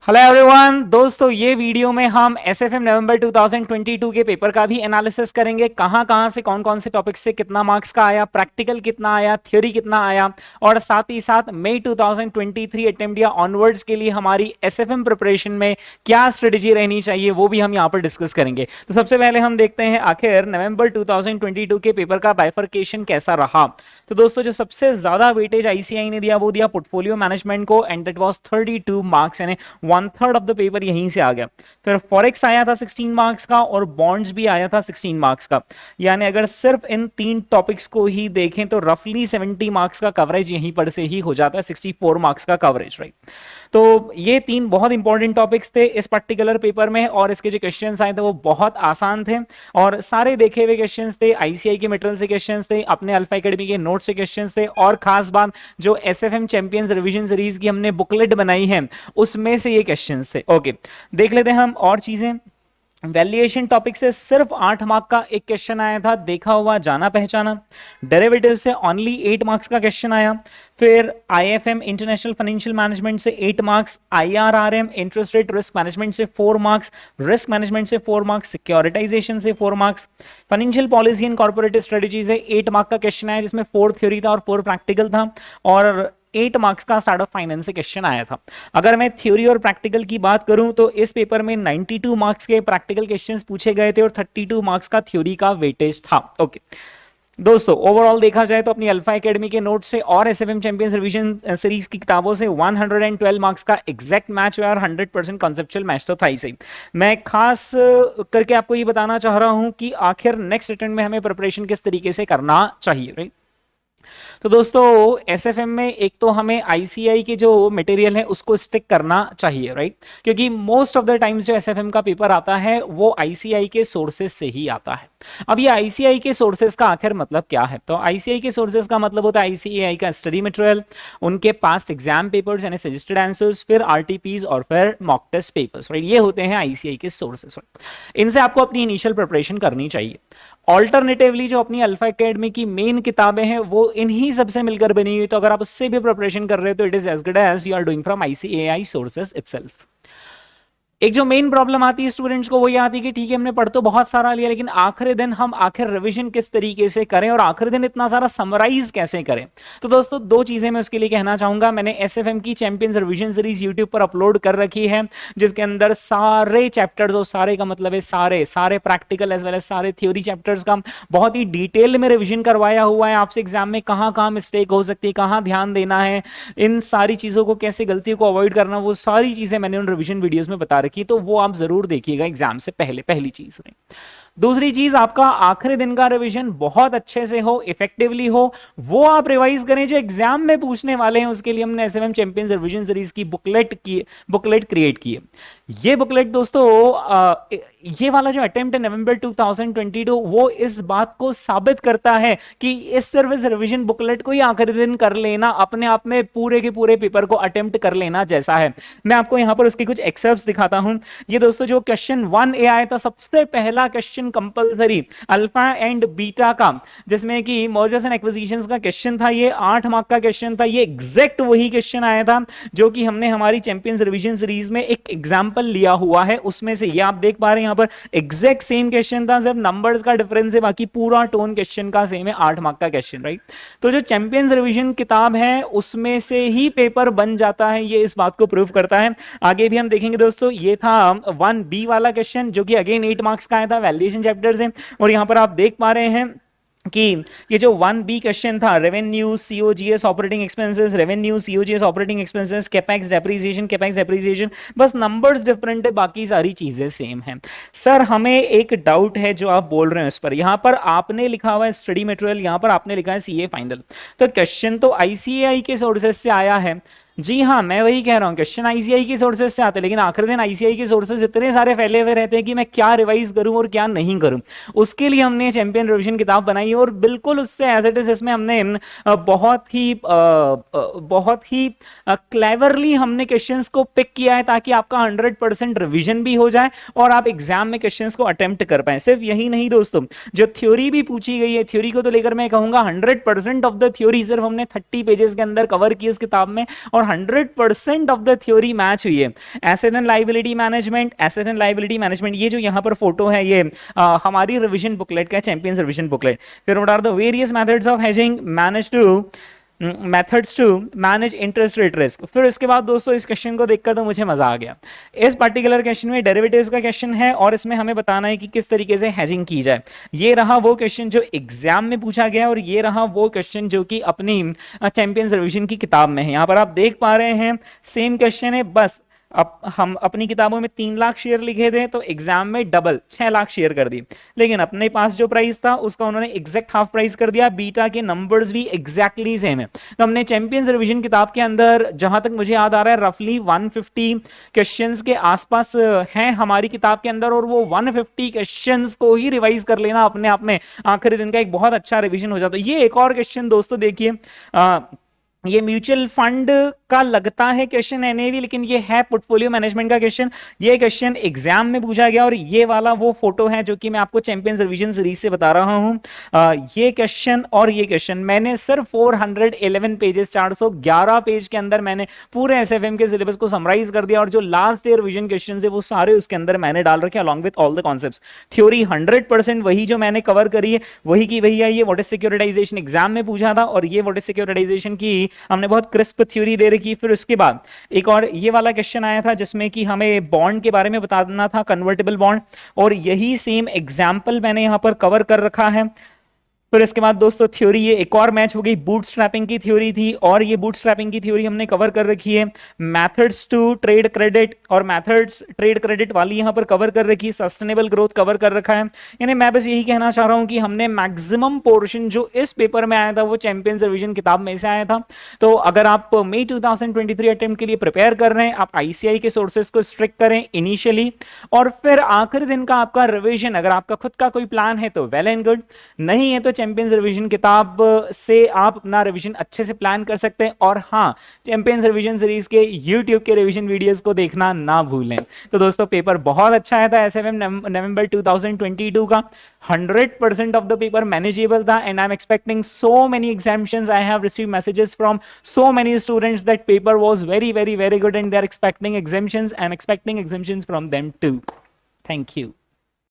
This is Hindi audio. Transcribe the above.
हेलो एवरीवन दोस्तों, ये वीडियो में हम एसएफएम नवंबर 2022 के पेपर का भी एनालिसिस करेंगे। कहां से कौन कौन से टॉपिक से कितना मार्क्स का आया, प्रैक्टिकल कितना आया, थ्योरी कितना आया, और साथ ही साथ मई 2023 अटेम्प्ट या ऑनवर्ड्स के लिए हमारी एसएफएम प्रिपरेशन में क्या स्ट्रेटेजी रहनी चाहिए वो भी हम यहाँ पर डिस्कस करेंगे। तो सबसे पहले हम देखते हैं आखिर नवंबर 2022 के पेपर का बाइफर्केशन कैसा रहा। तो दोस्तों, जो सबसे ज्यादा वेटेज आईसीआई ने दिया वो दिया पोर्टफोलियो मैनेजमेंट को, एंड दैट वाज 32 मार्क्स, यानी 1/3 ऑफ द पेपर यहीं से आ गया। फिर फॉरेक्स आया था 16 मार्क्स का, और बॉन्ड्स भी आया था 16 मार्क्स का। यानी अगर सिर्फ इन तीन टॉपिक्स को ही देखें तो रफली 70 मार्क्स का कवरेज यहीं पर से ही हो जाता है, 64 मार्क्स का कवरेज, राइट। तो ये तीन बहुत इंपॉर्टेंट टॉपिक्स थे इस पर्टिकुलर पेपर में, और इसके जो क्वेश्चंस आए थे वो बहुत आसान थे और सारे देखे हुए क्वेश्चंस थे। आईसीआई के मटेरियल से क्वेश्चंस थे, अपने अल्फा एकेडमी के नोट से क्वेश्चंस थे, और खास बात जो एसएफएम चैंपियंस रिवीजन सीरीज की हमने बुकलेट बनाई है उसमें से ये क्वेश्चंस थे। ओके, देख लेते हैं हम और चीजें। वैल्यूएशन टॉपिक से सिर्फ 8 मार्क का एक क्वेश्चन आया था, देखा हुआ जाना पहचाना। डेरिवेटिव से ओनली 8 मार्क्स का क्वेश्चन आया। फिर आईएफएम इंटरनेशनल फाइनेंशियल मैनेजमेंट से 8 marks, आईआरआरएम interest rate risk management से 4 मार्क्स, रिस्क मैनेजमेंट से 4 मार्क्स, सिक्योरिटाइजेशन से 4 marks, financial policy and corporate strategy से 8 मार्क का क्वेश्चन आया जिसमें 4 थ्योरी था और 4 प्रैक्टिकल था, और 8 मार्क्स का स्टार्ट ऑफ फाइनेंस से क्वेश्चन आया था। अगर मैं थ्योरी और प्रैक्टिकल की बात करूं तो इस पेपर में 92 मार्क्स के प्रैक्टिकल क्वेश्चंस पूछे गए थे और 32 मार्क्स का थ्योरी का वेटेज था। ओके दोस्तों, ओवरऑल देखा जाए तो अपनी अल्फा एकेडमी के नोट से और एसएफएम चैंपियंस रिवीजन सीरीज की किताबों से 112 मार्क्स का एग्जैक्ट मैच हुआ और 100% कॉन्सेप्चुअल मैच तो था ही सही। मैं खास करके आपको ये बताना चाह रहा हूं कि आखिर नेक्स्ट अटेम्प्ट में हमें प्रिपरेशन किस तरीके से करना चाहिए, राइट। तो दोस्तों, एसएफएम में एक तो हमें आईसीआई के जो मटेरियल है उसको स्टिक करना चाहिए, राइट, क्योंकि मोस्ट ऑफ द टाइम्स जो एसएफएम का पेपर आता है वो आईसीआई के सोर्सेज से ही आता है। अब ये आईसीआई के सोर्सेज का आखिर मतलब क्या है? तो आईसीआई के सोर्सेज का मतलब होता है आईसीआई का स्टडी मटेरियल, उनके पास्ट एग्जाम पेपर्स यानी सजेस्टेड आंसर्स, फिर आरटीपीज और फिर मॉक टेस्ट पेपर्स, राइट। ये होते हैं आईसीआई के सोर्सेज। इनसे आपको अपनी इनिशियल प्रिपरेशन करनी चाहिए। ऑल्टरनेटिवली जो अपनी अल्फा एकेडमी की मेन किताबें हैं वो इन्हीं सबसे मिलकर बनी हुई, तो अगर आप उससे भी प्रिपरेशन कर रहे हो तो it is as good as you are doing from ICAI sources itself. एक जो मेन प्रॉब्लम आती है स्टूडेंट्स को वो ये आती है कि ठीक है, हमने पढ़ तो बहुत सारा लिया, लेकिन आखिरी दिन हम आखिर रिवीजन किस तरीके से करें और आखिरी दिन इतना सारा समराइज कैसे करें। तो दोस्तों, दो चीजें मैं उसके लिए कहना चाहूंगा। मैंने एसएफएम की चैंपियंस रिवीजन सीरीज यूट्यूब पर अपलोड कर रखी है जिसके अंदर सारे चैप्टर्स, और सारे का मतलब है सारे सारे प्रैक्टिकल एज वेल एज सारे थ्योरी चैप्टर्स का बहुत ही डिटेल में रिविजन करवाया हुआ है। आपसे एग्जाम में कहाँ कहाँ मिस्टेक हो सकती है, कहाँ ध्यान देना है, इन सारी चीजों को कैसे गलतियों को अवॉइड करना, वो सारी चीजें मैंने उन रिविजन वीडियोस में बता रखी, तो वो आप जरूर देखिएगा एग्जाम से पहले, पहली चीज में। दूसरी चीज, आपका आखिरी दिन का रिवीजन बहुत अच्छे से हो, इफेक्टिवली हो, वो आप रिवाइज करें जो एग्जाम में पूछने वाले हैं। उसके लिए हमने एसएफएम चैंपियंस रिवीजन सीरीज की बुकलेट क्रिएट की है। ये बुकलेट दोस्तों, ये वाला जो अटेम्प्ट है नवंबर 2022 वो इस बात को साबित करता है कि इस सर्विस रिवीजन बुकलेट को ही आखिरी दिन कर लेना अपने आप में पूरे के पूरे पेपर को अटेम्प्ट कर लेना जैसा है। मैं आपको यहां पर उसकी कुछ एक्सर्प्ट्स दिखाता हूं। ये दोस्तों, जो क्वेश्चन 1A आया था, सबसे पहला question compulsory alpha and beta का, जिसमें कि मर्जर्स एंड एक्विजिशंस का क्वेश्चन था। ये 8 मार्क का क्वेश्चन था। ये एग्जैक्ट वही क्वेश्चन आया था जो कि हमने हमारी चैंपियंस रिवीजन सीरीज में एक एग्जांपल लिया हुआ है, उसमें से ये आप देख पा रहे हैं यहां पर एग्जैक्ट सेम क्वेश्चन था, सिर्फ नंबर्स का डिफरेंस है, बाकी पूरा टोन क्वेश्चन का सेम है। 8 मार्क का क्वेश्चन, राइट। तो जो चैंपियंस रिवीजन किताब है उसमें से ही पेपर बन जाता है, ये इस बात को प्रूव करता है। आगे भी हम देखेंगे दोस्तों। ये था 1B वाला क्वेश्चन जो कि अगेन 8 मार्क्स का आया था, वैल्यूएशन चैप्टर से। और यहां पर आप देख पा रहे हैं कि ये जो 1B क्वेश्चन था, revenue COGS operating expenses, revenue COGS operating expenses, capex depreciation, बस नंबर्स डिफरेंट है, बाकी सारी चीजें सेम हैं। सर, हमें एक डाउट है जो आप बोल रहे हैं उस पर। यहां पर आपने लिखा हुआ है स्टडी मटेरियल, यहां पर आपने लिखा है सीए फाइनल, तो क्वेश्चन तो आईसीएआई के सोर्सेस से आया है। जी हाँ, मैं वही कह रहा हूं, क्वेश्चन आईसीआई के सोर्सेज से आते हैं, लेकिन आखिर दिन आईसीआई के सोर्सेज इतने सारे फैले हुए रहते हैं कि मैं क्या रिवाइज करूं और क्या नहीं करूं। उसके लिए हमने चैंपियन रिवीजन किताब बनाई और बिल्कुल उससे एज इट इज इसमें हमने बहुत ही क्लेवरली हमने क्वेश्चंस को पिक किया है ताकि आपका 100% रिवीजन भी हो जाए और आप एग्जाम में क्वेश्चंस को अटेम्प्ट कर पाए। सिर्फ यही नहीं दोस्तों, जो थ्योरी भी पूछी गई है, थ्योरी को तो लेकर मैं कहूंगा 100% ऑफ द थ्योरी सिर्फ हमने 30 पेजेस के अंदर कवर की उस किताब में, और 100% ऑफ द थ्योरी मैच हुई है। Asset and liability management, asset and liability management, ये जो यहाँ पर फोटो है ये हमारी रिवीजन बुकलेट का, चैंपियंस रिवीजन बुकलेट। फिर what are the various methods of hedging, methods to manage interest rate risk. फिर इसके बाद दोस्तों इस क्वेश्चन को देखकर तो मुझे मजा आ गया। इस पर्टिकुलर क्वेश्चन में डेरिवेटिव्स का क्वेश्चन है और इसमें हमें बताना है कि किस तरीके से हेजिंग की जाए। ये रहा वो क्वेश्चन जो एग्जाम में पूछा गया और ये रहा वो क्वेश्चन जो कि अपनी चैंपियंस रिवीजन की किताब में है। यहां पर आप देख पा रहे हैं सेम क्वेश्चन है, बस अब हम अपनी किताबों में 3 लाख शेयर लिखे थे तो एग्जाम में डबल 6 लाख शेयर कर दिए, लेकिन अपने पास जो प्राइस था उसका उन्होंने एग्जैक्ट हाफ प्राइस कर दिया। बीटा के नंबर्स भी एग्जैक्टली सेम है। तो हमने चैंपियंस रिवीजन किताब के अंदर जहां तक मुझे याद आ रहा है रफली 150 क्वेश्चंस के आसपास हैं हमारी किताब के अंदर, और वो 150 क्वेश्चंस को ही रिवाइज कर लेना अपने आप में आखिरी दिन का एक बहुत अच्छा रिवीजन हो जाता है। ये एक और क्वेश्चन दोस्तों देखिए, ये म्यूचुअल फंड का लगता है क्वेश्चन एनएवी, लेकिन ये है पोर्टफोलियो मैनेजमेंट का क्वेश्चन। ये क्वेश्चन एग्जाम में पूछा गया और ये वाला वो फोटो है जो कि मैं आपको चैंपियंस रिवीजन सीरीज से बता रहा हूं। ये क्वेश्चन और ये क्वेश्चन मैंने सिर्फ 411 पेजेस, 411 पेज के अंदर मैंने पूरे एसएफएम के सिलेबस को समराइज कर दिया, और जो लास्ट ईयर रिवीजन क्वेश्चन है वो सारे उसके अंदर मैंने डाल रखे along with all the concepts. Theory 100% वही जो मैंने कवर करी है वही की वही है। ये व्हाट इज सिक्योरिटाइजेशन एग्जाम में पूछा था, और ये व्हाट इज सिक्योरिटाइजेशन की हमने बहुत क्रिस्प थ्योरी दे रखी। फिर उसके बाद एक और ये वाला क्वेश्चन आया था जिसमें कि हमें बॉन्ड के बारे में बताना था, कन्वर्टेबल बॉन्ड, और यही सेम एग्जाम्पल मैंने यहां पर कवर कर रखा है। फिर इसके बाद दोस्तों थ्योरी ये एक और मैच हो गई, बूटस्ट्रैपिंग की थ्योरी थी, और ये बूटस्ट्रैपिंग की थ्योरी हमने कवर कर रखी है। मेथड्स टू ट्रेड क्रेडिट और मेथड्स ट्रेड क्रेडिट वाली यहां पर कवर कर रखी है। सस्टेनेबल ग्रोथ कवर कर रखा है। यानी मैं बस यही कहना चाह रहा हूं कि हमने मैक्सिमम पोर्शन जो इस पेपर में आया था वो चैंपियंस रिवीजन किताब में से आया था। तो अगर आप मई 2023 अटेम्प्ट के लिए प्रिपेयर कर रहे हैं, आप आईसीआई के सोर्सेस को स्ट्रिक्ट करें इनिशियली, और फिर आखिरी दिन का आपका रिवीजन अगर आपका खुद का कोई प्लान है तो वेल एंड गुड, नहीं है तो चैंपियंस रिवीजन किताब से आप अपना रिवीजन अच्छे से प्लान कर सकते हैं। और हाँ, चैंपियंस रिवीजन सीरीज के यूट्यूब के रिवीजन वीडियोस को देखना ना भूलें। तो दोस्तों पेपर बहुत अच्छा आया था एसएफएम नवंबर 2022 का। 100% ऑफ द पेपर मैनेजेबल था, and I am expecting so many examinations. I have received messages from so many students that paper was very very very good and they are expecting examinations. I am expecting examinations from them too. Thank you.